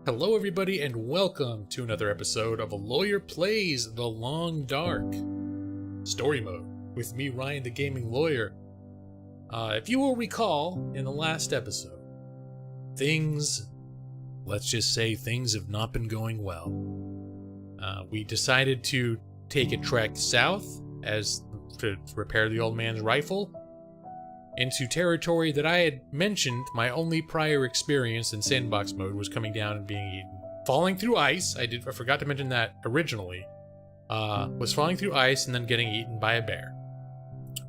Hello everybody and welcome to another episode of A Lawyer Plays The Long Dark Story Mode with me, Ryan the Gaming Lawyer. If you will recall, in the last episode, let's just say things have not been going well. We decided to take a trek south to repair the old man's rifle into territory that I had mentioned my only prior experience in sandbox mode was coming down and being eaten. Falling through ice, I forgot to mention that originally, was falling through ice and then getting eaten by a bear.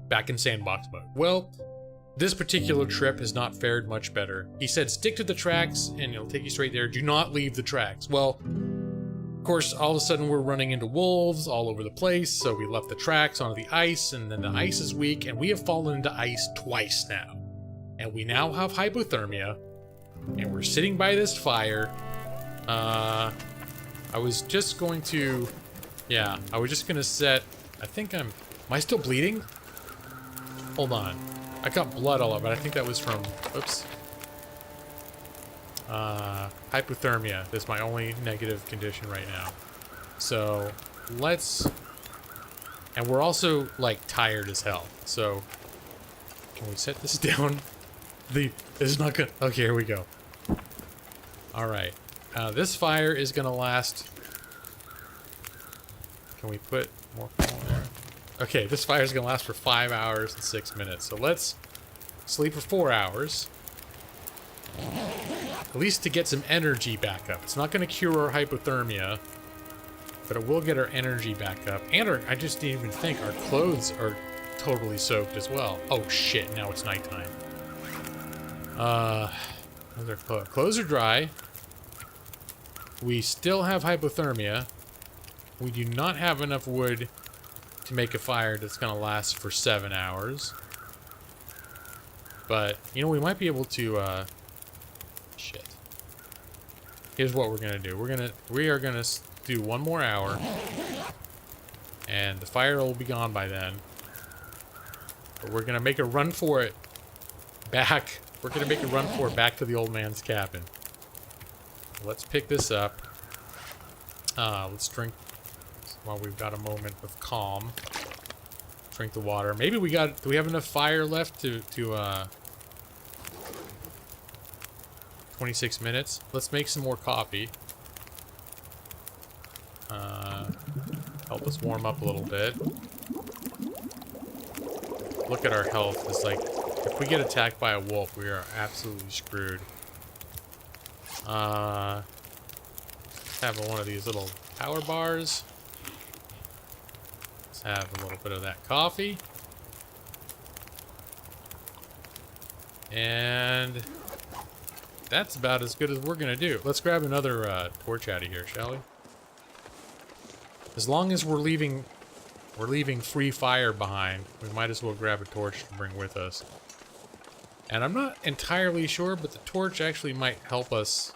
Back in sandbox mode. Well, this particular trip has not fared much better. He said stick to the tracks and it'll take you straight there. Do not leave the tracks. Well, of course, all of a sudden we're running into wolves all over the place, so we left the tracks onto the ice, and then the ice is weak, and we have fallen into ice twice now. And we now have hypothermia, and we're sitting by this fire. I was just going to set, am I still bleeding? Hold on. I got blood all over, but I think that was from, oops. Hypothermia is my only negative condition right now. So, and we're also, like, tired as hell. So, can we set this down? This is not good. Okay, here we go. Alright. This fire is gonna last... Can we put more coal in there? Okay, this fire is gonna last for 5 hours and 6 minutes. So let's sleep for 4 hours. At least to get some energy back up. It's not going to cure our hypothermia, but it will get our energy back up. And I just didn't even think, our clothes are totally soaked as well. Oh shit, now it's nighttime. Clothes are dry. We still have hypothermia. We do not have enough wood to make a fire that's going to last for 7 hours. But, you know, we might be able to, shit. Here's what we're gonna do. We are gonna do 1 more hour, and the fire will be gone by then. But we're gonna make a run for it back. We're gonna make a run for it back to the old man's cabin. Let's pick this up. Let's drink while we've got a moment of calm. Drink the water. Maybe do we have enough fire left to 26 minutes. Let's make some more coffee. Help us warm up a little bit. Look at our health. It's like, if we get attacked by a wolf, we are absolutely screwed. Have one of these little power bars. Let's have a little bit of that coffee. And that's about as good as we're gonna do. Let's grab another torch out of here, shall we? As long as we're leaving free fire behind, we might as well grab a torch to bring with us. And I'm not entirely sure, but the torch actually might help us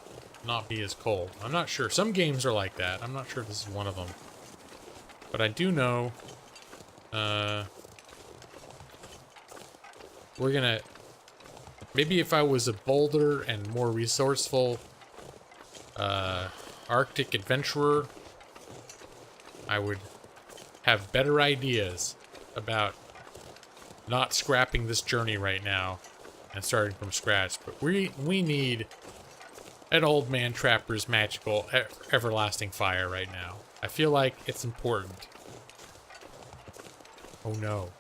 not be as cold. I'm not sure. Some games are like that. I'm not sure if this is one of them. But I do know we're gonna... Maybe if I was a bolder and more resourceful Arctic adventurer, I would have better ideas about not scrapping this journey right now and starting from scratch. But we need an old man trapper's magical everlasting fire right now. I feel like it's important. Oh no.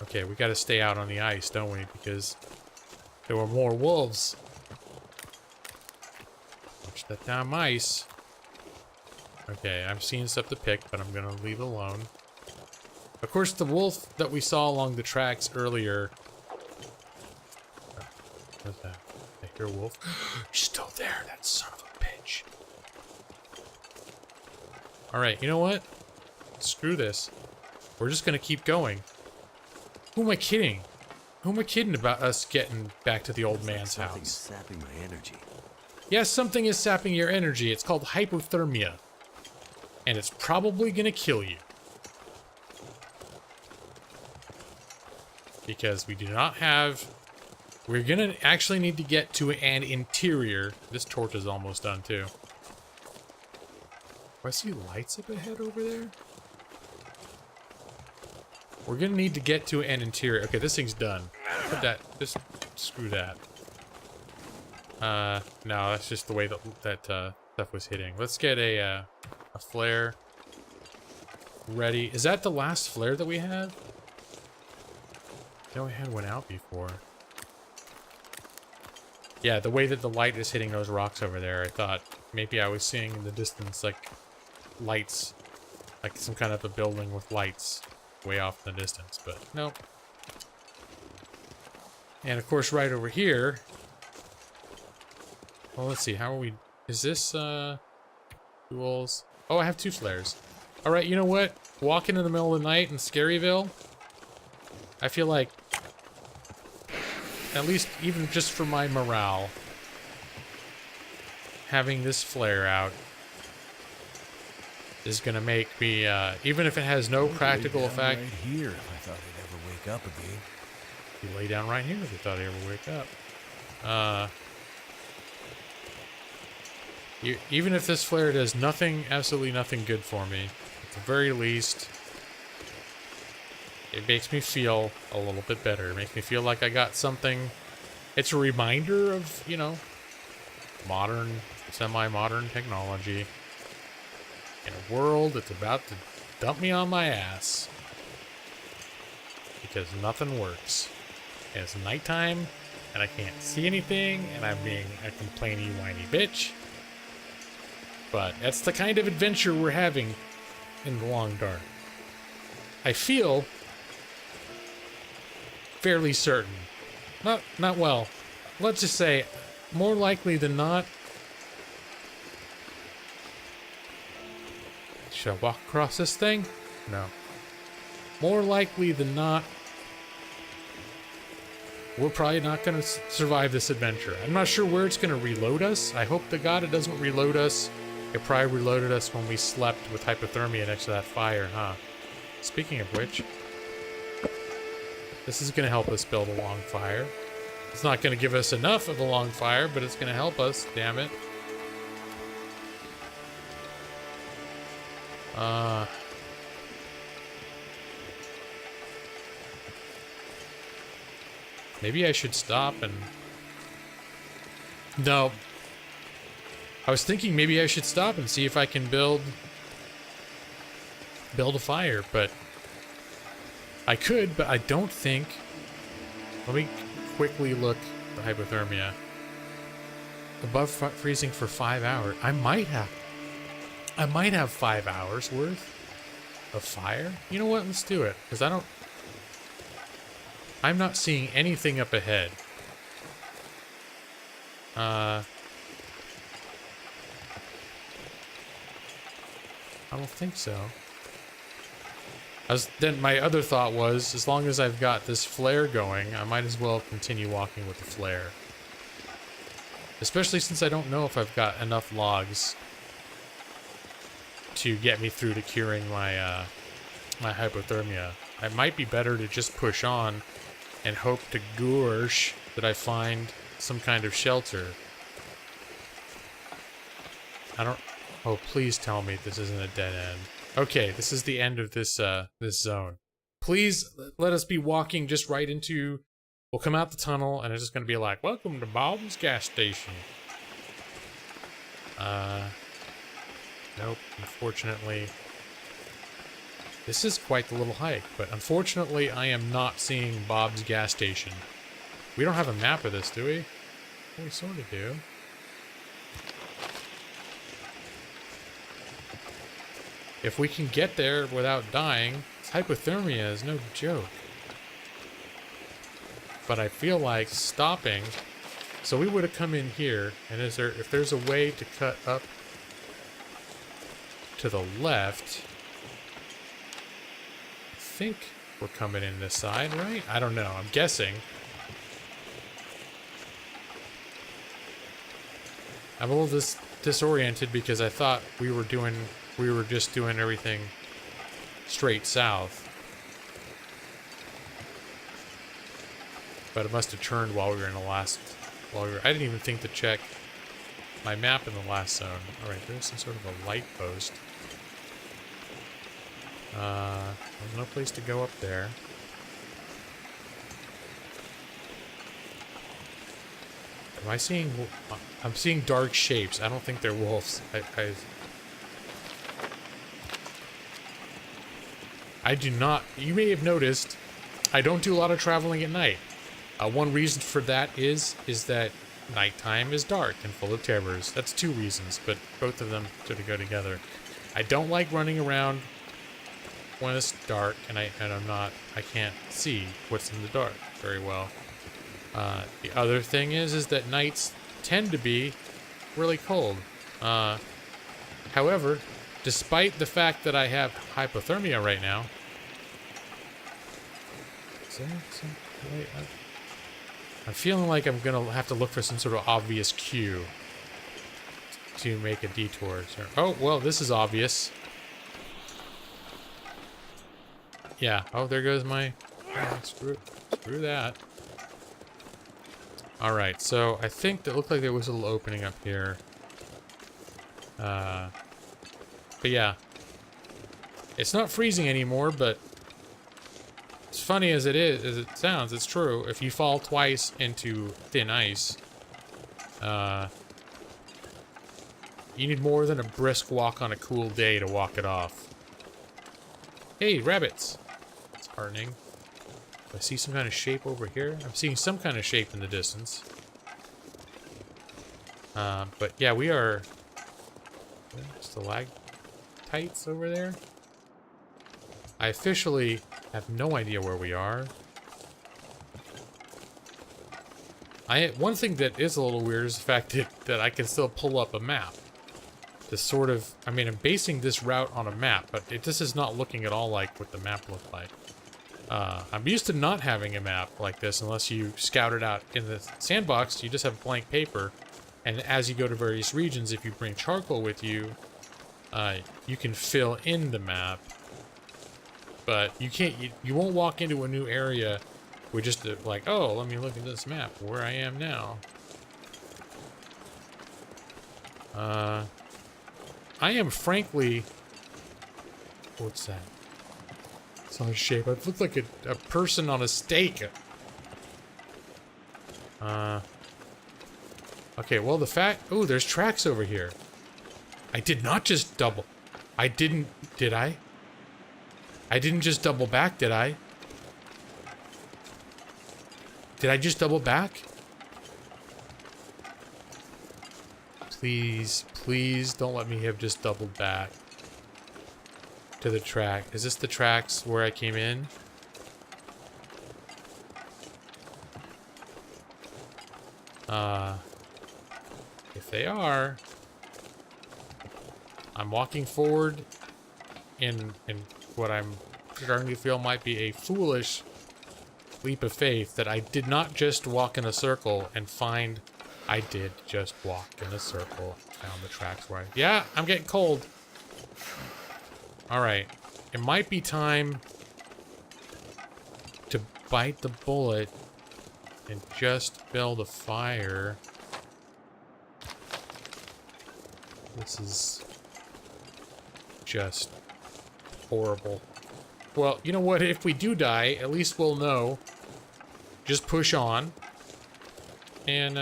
Okay, we gotta stay out on the ice, don't we? Because there were more wolves. Watch that damn ice. Okay, I'm seeing stuff to pick, but I'm gonna leave it alone. Of course, the wolf that we saw along the tracks earlier... What's that? I hear a wolf. He's still there, that son of a bitch. Alright, you know what? Screw this. We're just gonna keep going. Who am I kidding? Who am I kidding about us getting back to the old man's house? Something's sapping my energy. Yes, something is sapping your energy. It's called hypothermia. And it's probably gonna kill you. Because we do not have We're gonna actually need to get to an interior. This torch is almost done too. Do I see lights up ahead over there? We're gonna need to get to an interior. Okay, this thing's done. Put that, just screw that. No, that's just the way that stuff was hitting. Let's get a flare ready. Is that the last flare that we have? No, we had one out before. Yeah, the way that the light is hitting those rocks over there, I thought maybe I was seeing in the distance like lights, like some kind of a building with lights way off in the distance, but nope. And of course, right over here. Well, let's see. How are we? Is this tools? Oh, I have 2 flares. All right, you know what? Walking in the middle of the night in Scaryville, I feel like, at least even just for my morale, having this flare out is gonna make me, even if it has no practical effect. Right here, if I thought I'd ever wake up again. You lay down right here if you thought I'd ever wake up. Even if this flare does nothing, absolutely nothing good for me, at the very least, it makes me feel a little bit better. It makes me feel like I got something. It's a reminder of, you know, modern, semi-modern technology in a world that's about to dump me on my ass because nothing works. And it's nighttime, and I can't see anything, and I'm being a complainy, whiny bitch. But that's the kind of adventure we're having in the long dark. I feel fairly certain. Not well. Let's just say, more likely than not. Should I walk across this thing? No. More likely than not, we're probably not going to survive this adventure. I'm not sure where it's going to reload us. I hope to God it doesn't reload us. It probably reloaded us when we slept with hypothermia next to that fire, huh? Speaking of which, this is going to help us build a long fire. It's not going to give us enough of a long fire, but it's going to help us, damn it. Maybe I should stop and... No. I was thinking maybe I should stop and see if I can build a fire, but I could, but I don't think. Let me quickly look at the hypothermia. Above freezing for 5 hours. I might have 5 hours worth of fire. You know what? Let's do it, because I'm not seeing anything up ahead. I don't think so. Then my other thought was, as long as I've got this flare going, I might as well continue walking with the flare. Especially since I don't know if I've got enough logs to get me through to curing my my hypothermia. It might be better to just push on and hope to gosh that I find some kind of shelter. Oh, please tell me this isn't a dead end. Okay, this is the end of this this zone. Please let us be walking just right into... We'll come out the tunnel and it's just going to be like, welcome to Bob's gas station. Nope, unfortunately. This is quite the little hike, but unfortunately I am not seeing Bob's gas station. We don't have a map of this, do we? Well, we sort of do. If we can get there without dying, hypothermia is no joke. But I feel like stopping. So we would have come in here, and if there's a way to cut up to the left, I think we're coming in this side, right? I don't know. I'm guessing. I'm a little disoriented because I thought we were just doing everything straight south. But it must have turned while we were in the last... I didn't even think to check my map in the last zone. Alright, there's some sort of a light post. There's no place to go up there. Am I seeing... I'm seeing dark shapes. I don't think they're wolves. I do not... You may have noticed, I don't do a lot of traveling at night. One reason for that is that nighttime is dark and full of terrors. That's two reasons, but both of them sort of go together. I don't like running around when it's dark, and I can't see what's in the dark very well. The other thing is that nights tend to be really cold. However, despite the fact that I have hypothermia right now, I'm feeling like I'm gonna have to look for some sort of obvious cue to make a detour. Oh, well, this is obvious. Yeah. Oh, there goes my... Oh, screw that. Alright, so I think that looked like there was a little opening up here. But yeah. It's not freezing anymore, but as funny as it sounds, it's true. If you fall twice into thin ice, you need more than a brisk walk on a cool day to walk it off. Hey, rabbits! It's heartening. Do I see some kind of shape over here? I'm seeing some kind of shape in the distance. But yeah, we are... stalactites over there? I officially have no idea where we are. One thing that is a little weird is the fact that I can still pull up a map. This sort of... I mean, I'm basing this route on a map, but this is not looking at all like what the map looked like. I'm used to not having a map like this unless you scout it out. In the sandbox, you just have blank paper, and as you go to various regions, if you bring charcoal with you, you can fill in the map. But you can't, you won't walk into a new area with just like, oh, let me look at this map, where I am now. I am frankly... What's that? It's not a shape. It looks like a person on a stake. Okay, well the fact... Oh, there's tracks over here. I did not just double... Did I? I didn't just double back, did I? Did I just double back? Please, please don't let me have just doubled back to the track. Is this the tracks where I came in? If they are, I'm walking forward in what I'm starting to feel might be a foolish leap of faith that I did not just walk in a circle and find I did just walk in a circle. Found the tracks where yeah, I'm getting cold. Alright. It might be time to bite the bullet and just build a fire. This is just horrible. Well, you know what? If we do die, at least we'll know. Just push on. And,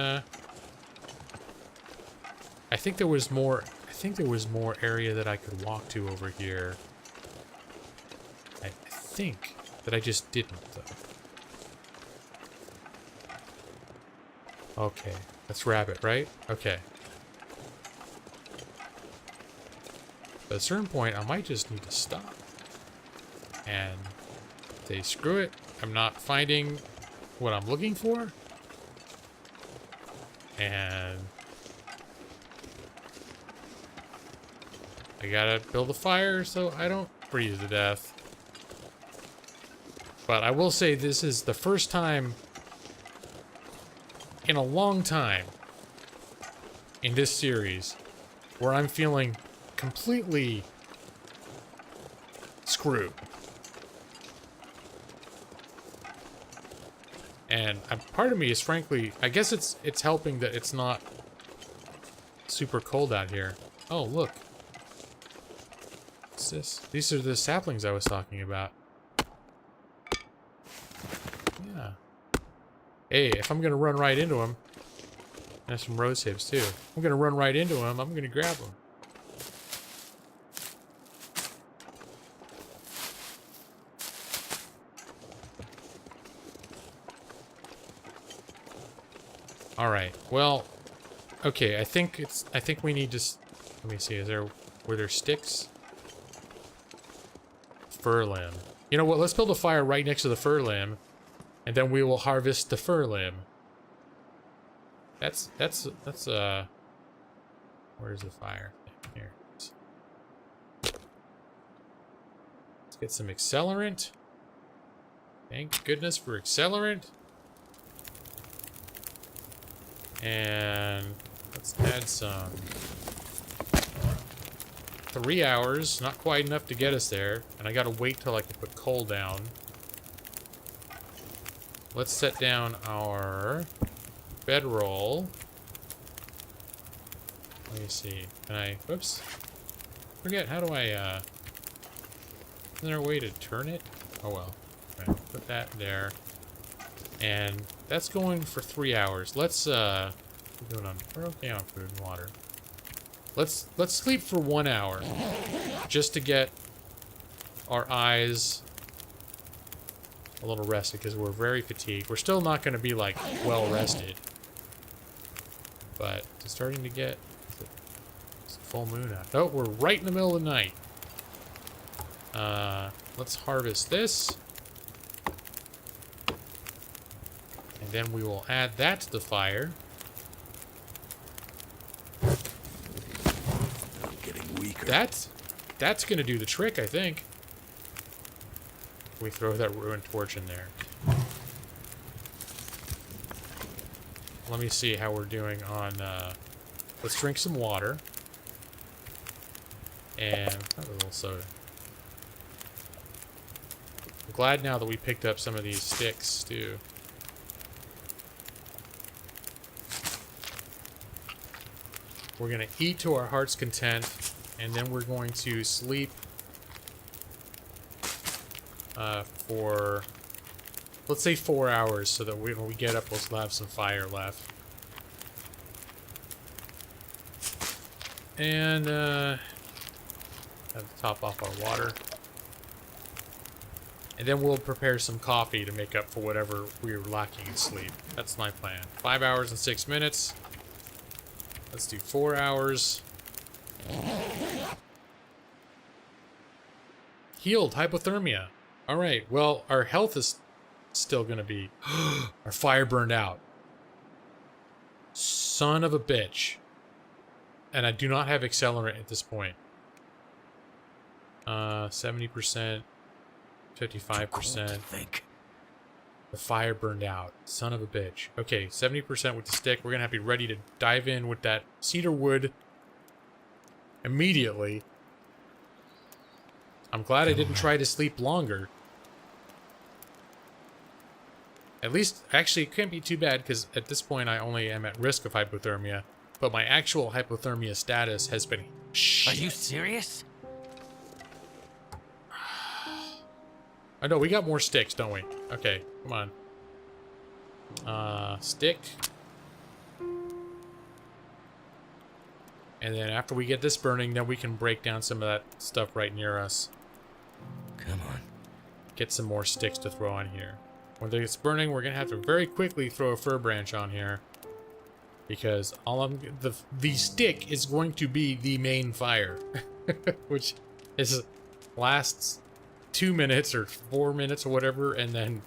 I think there was more... I think there was more area that I could walk to over here. I think that I just didn't, though. Okay. That's rabbit, right? Okay. But at a certain point, I might just need to stop. And say, screw it. I'm not finding what I'm looking for. And I gotta build a fire so I don't freeze to death. But I will say this is the first time in a long time in this series where I'm feeling completely screwed. And part of me is frankly, I guess it's helping that it's not super cold out here. Oh, look. What's this? These are the saplings I was talking about. Yeah. Hey, if I'm gonna run right into them, there's some rose hips too. I'm gonna run right into them. I'm gonna grab them. All right. Well, okay. I think we need to. Let me see. Were there sticks? Fir limb. You know what? Let's build a fire right next to the fir limb, and then we will harvest the fir limb. That's where's the fire? Here. Let's get some accelerant. Thank goodness for accelerant. And let's add some. 3 hours, not quite enough to get us there. And I gotta wait till I can put coal down. Let's set down our bedroll. Let me see. Can I, whoops. Forget, how do I, isn't there a way to turn it? Oh well. Okay, put that there. And that's going for 3 hours. Let's, we're okay on food and water. Let's sleep for 1 hour. Just to get our eyes a little rested, because we're very fatigued. We're still not going to be, like, well rested. But it's starting to get... It's a full moon out. Oh, we're right in the middle of the night. Let's harvest this. And then we will add that to the fire. I'm getting weaker. That's gonna do the trick, I think. We throw that ruined torch in there. Let me see how we're doing on, let's drink some water. And a little soda. I'm glad now that we picked up some of these sticks, too. We're going to eat to our heart's content, and then we're going to sleep for, let's say 4 hours, so that when we get up, we'll still have some fire left. And, have to top off our water. And then we'll prepare some coffee to make up for whatever we were lacking in sleep. That's my plan. 5 hours and 6 minutes. Let's do 4 hours. Healed, hypothermia. Alright, well, our health is still gonna be... Our fire burned out. Son of a bitch. And I do not have accelerant at this point. 70%, 55%. The fire burned out. Son of a bitch. Okay, 70% with the stick. We're gonna have to be ready to dive in with that cedar wood immediately. I'm glad I didn't try to sleep longer. At least, actually, it can't be too bad, because at this point I only am at risk of hypothermia. But my actual hypothermia status has been... Are you serious? Oh no, we got more sticks, don't we? Okay, come on. Stick. And then after we get this burning, then we can break down some of that stuff right near us. Come on. Get some more sticks to throw on here. When it's burning, we're gonna have to very quickly throw a fir branch on here. Because the stick is going to be the main fire. Which lasts 2 minutes or 4 minutes or whatever, and then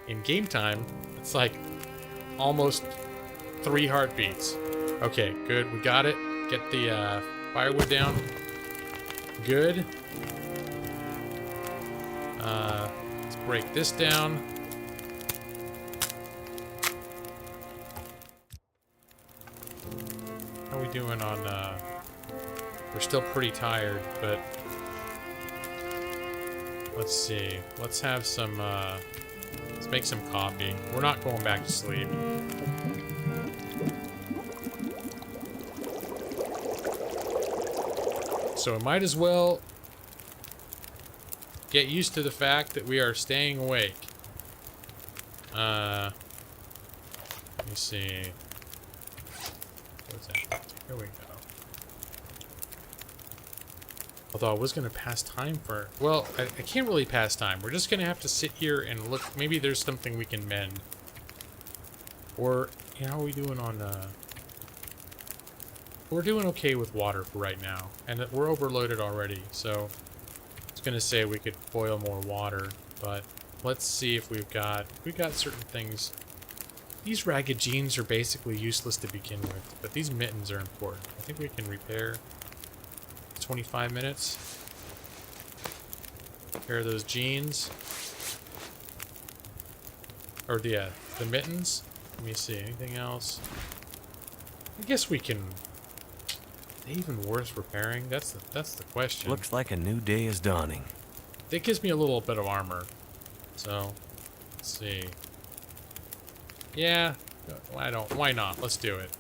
in game time, it's like almost 3 heartbeats. Okay, good, we got it. Get the firewood down. Good. Let's break this down. How are we doing on, we're still pretty tired, but let's see. Let's have some Let's make some coffee. We're not going back to sleep. So I might as well get used to the fact that we are staying awake. Let me see. What's that? Here we go. Although I was going to pass time for... Well, I can't really pass time. We're just going to have to sit here and look. Maybe there's something we can mend. Or, you know, how are we doing on... We're doing okay with water for right now. And we're overloaded already, so... I was going to say we could boil more water, but let's see if we've got certain things. These ragged jeans are basically useless to begin with, but these mittens are important. I think we can repair 25 minutes. Repair those jeans. Or the mittens. Let me see, anything else? I guess we can... Are they even worth repairing? That's the question. Looks like a new day is dawning. That gives me a little bit of armor. So, let's see. Yeah, why not? Let's do it.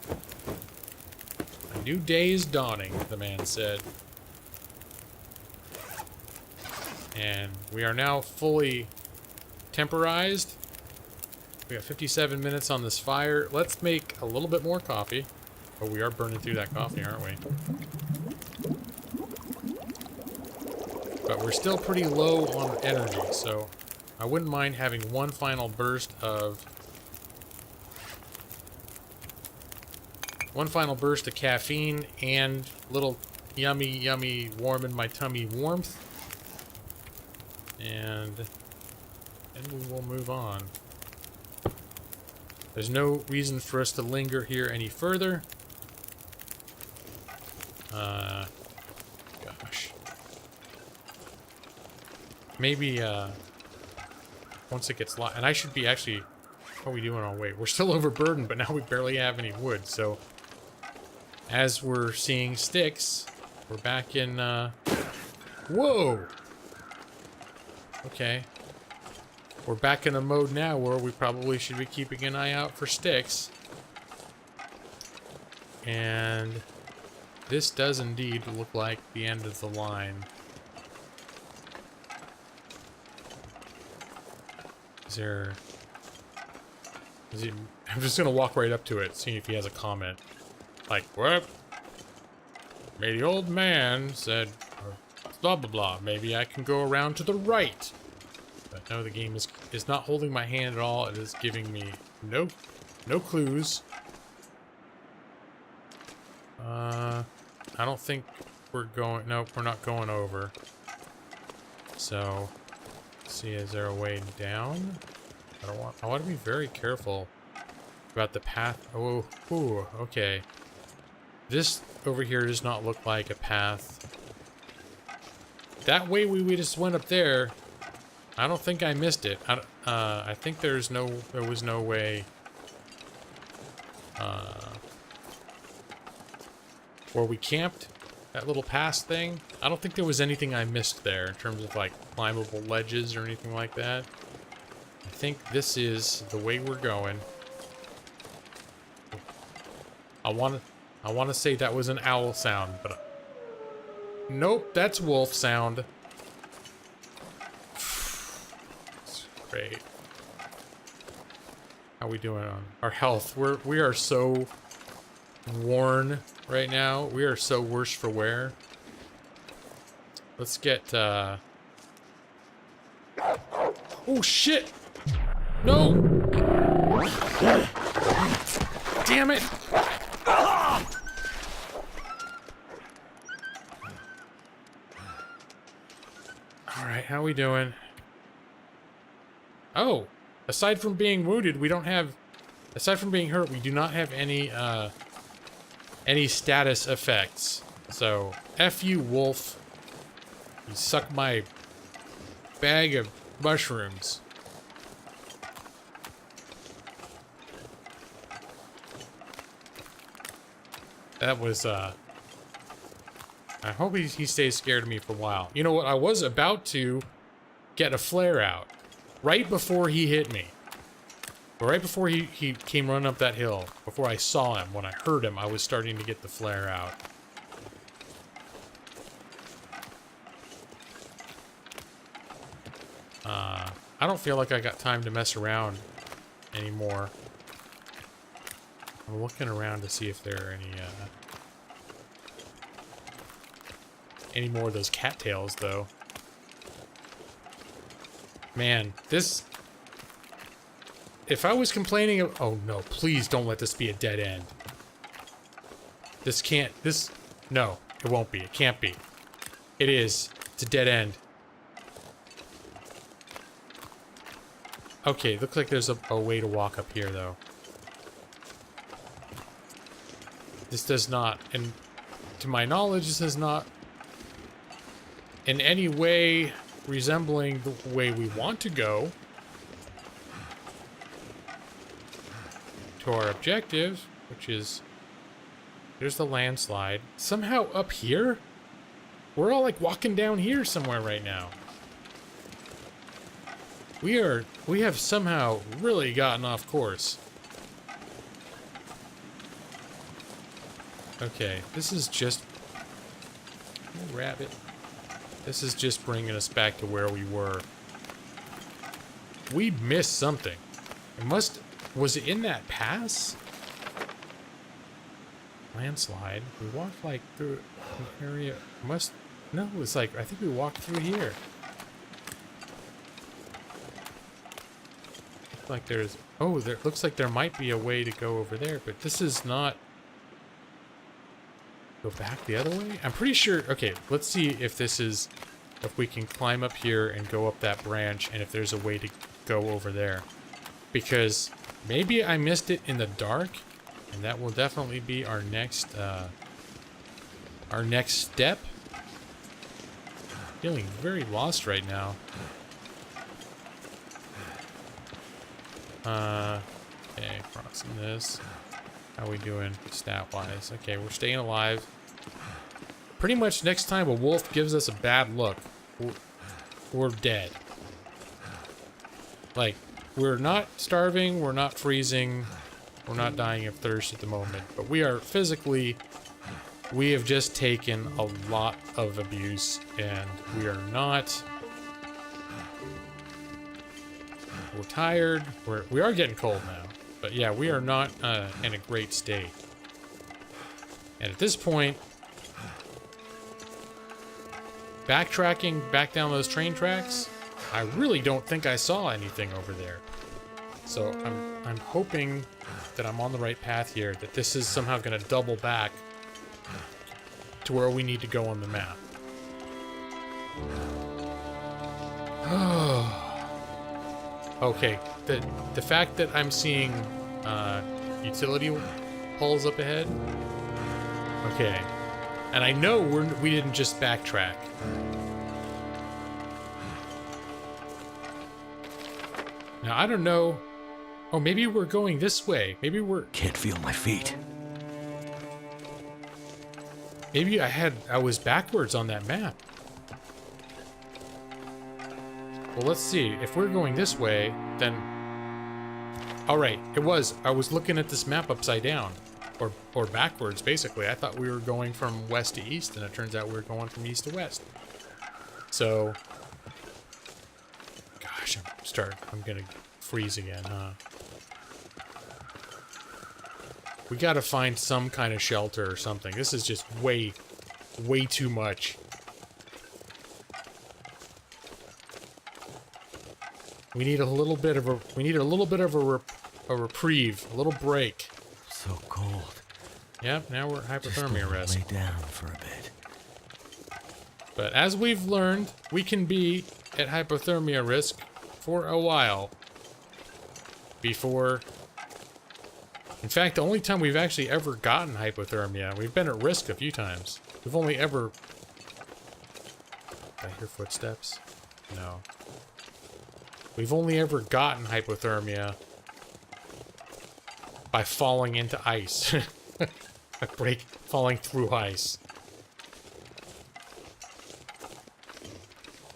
A new day is dawning, the man said. And we are now fully temporized. We got 57 minutes on this fire. Let's make a little bit more coffee. Oh, we are burning through that coffee, aren't we? But we're still pretty low on energy, so I wouldn't mind having one final burst of caffeine and little yummy warm in my tummy warmth. And then we will move on. There's no reason for us to linger here any further. Gosh. Maybe, once it gets light, and I should be actually, what are we doing on weight? We're still overburdened, but now we barely have any wood, so as we're seeing sticks, we're back in, whoa! Okay. We're back in a mode now where we probably should be keeping an eye out for sticks. And this does indeed look like the end of the line. I'm just gonna walk right up to it, see if he has a comment. Like, what? Maybe the old man said, blah blah blah, maybe I can go around to the right. But no, the game is not holding my hand at all. It is giving me no clues. I don't think we're going, nope, we're not going over. So, let's see, is there a way down? I want to be very careful about the path. Oh, ooh, okay. This over here does not look like a path. That way we just went up there. I don't think I missed it. I think there was no way where we camped, that little pass thing. I don't think there was anything I missed there in terms of like climbable ledges or anything like that. I think this is the way we're going. I want to say that was an owl sound, but nope, that's wolf sound. Great. How we doing on our health? We are so worn right now. We are so worse for wear. Let's get oh shit! No! Damn it! Alright, how we doing? Oh! Aside from being wounded, we don't have... Aside from being hurt, we do not have any status effects. So, F you, wolf. You suck my bag of mushrooms. That was, I hope he stays scared of me for a while. You know what? I was about to get a flare out. right before he hit me. Right before he came running up that hill. Before I saw him. When I heard him, I was starting to get the flare out. I don't feel like I got time to mess around anymore. I'm looking around to see if there are any more of those cattails, though. Man, this... If I was complaining of... Oh, no, please don't let this be a dead end. This can't... This... No, it won't be. It can't be. It is. It's a dead end. Okay, looks like there's a way to walk up here, though. This does not, and to my knowledge, this is not in any way resembling the way we want to go to our objective, which is, there's the landslide. Somehow up here? We're all like walking down here somewhere right now. We have somehow really gotten off course. Okay, this is just... Oh, rabbit. This is just bringing us back to where we were. We missed something. It must... Was it in that pass? Landslide. We walked like through an area... Must... No, it's like... I think we walked through here. Like there's... Oh, there looks like there might be a way to go over there, but this is not... Go back the other way? I'm pretty sure... Okay, let's see if this is... If we can climb up here and go up that branch, and if there's a way to go over there. Because maybe I missed it in the dark, and that will definitely be our next step. Feeling very lost right now. Okay, crossing this. How we doing stat-wise? Okay, we're staying alive. Pretty much next time a wolf gives us a bad look, we're dead. Like, we're not starving, we're not freezing, we're not dying of thirst at the moment, but we are physically... We have just taken a lot of abuse, and we are not... We're tired. We are getting cold now. But yeah, we are not in a great state. And at this point, backtracking back down those train tracks, I really don't think I saw anything over there. So I'm hoping that I'm on the right path here, that this is somehow going to double back to where we need to go on the map. Okay, the fact that I'm seeing utility poles up ahead. Okay, and I know we didn't just backtrack. Now I don't know. Oh, maybe we're going this way. Maybe we're... Can't feel my feet. Maybe I was backwards on that map. Well, let's see. If we're going this way, then... Alright, I was looking at this map upside down. Or backwards, basically. I thought we were going from west to east, and it turns out we were going from east to west. So... Gosh, I'm gonna freeze again, huh? We gotta find some kind of shelter or something. This is just way too much. We need a little bit of a reprieve, a little break. So cold. Yep, now we're at hypothermia risk. Lay down for a bit. But as we've learned, we can be at hypothermia risk for a while before... In fact, the only time we've actually ever gotten hypothermia, we've been at risk a few times. We've only ever... Did I hear footsteps? No. We've only ever gotten hypothermia by falling into ice. Falling through ice.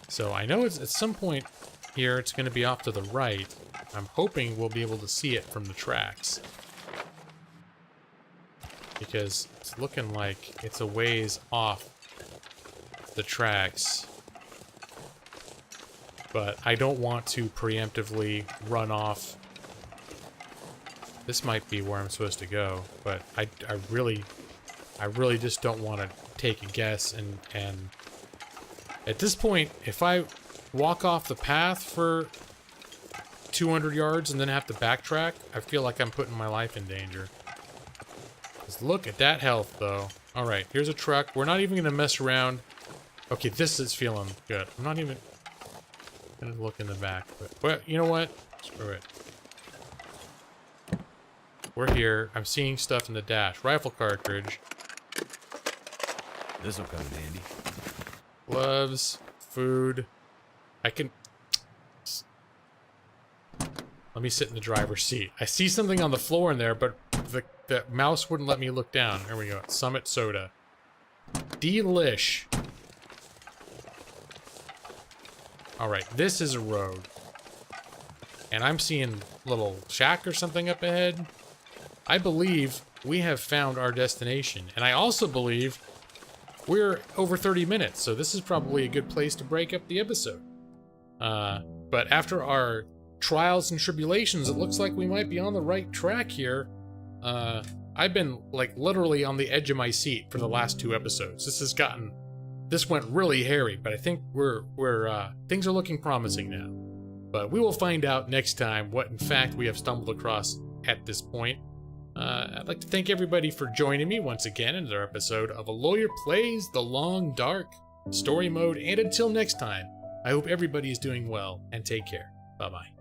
So I know it's at some point, here, it's going to be off to the right. I'm hoping we'll be able to see it from the tracks. Because it's looking like it's a ways off the tracks. But I don't want to preemptively run off. This might be where I'm supposed to go, but I really just don't want to take a guess, and at this point, if I walk off the path for 200 yards and then have to backtrack, I feel like I'm putting my life in danger. Just look at that health, though. Alright, here's a truck. We're not even going to mess around. Okay, this is feeling good. I'm not even going to look in the back. But, well, you know what? Screw it. We're here. I'm seeing stuff in the dash. Rifle cartridge. This'll come in handy. Gloves. Food. I can... Let me sit in the driver's seat. I see something on the floor in there, but the mouse wouldn't let me look down. There we go. Summit Soda. Delish. Alright, this is a road. And I'm seeing a little shack or something up ahead. I believe we have found our destination. And I also believe we're over 30 minutes, so this is probably a good place to break up the episode. But after our trials and tribulations, it looks like we might be on the right track here. I've been, like, literally on the edge of my seat for the last 2 episodes. This went really hairy, but I think things are looking promising now. But we will find out next time what, in fact, we have stumbled across at this point. I'd like to thank everybody for joining me once again in another episode of A Lawyer Plays The Long Dark Story Mode, and until next time, I hope everybody is doing well, and take care. Bye-bye.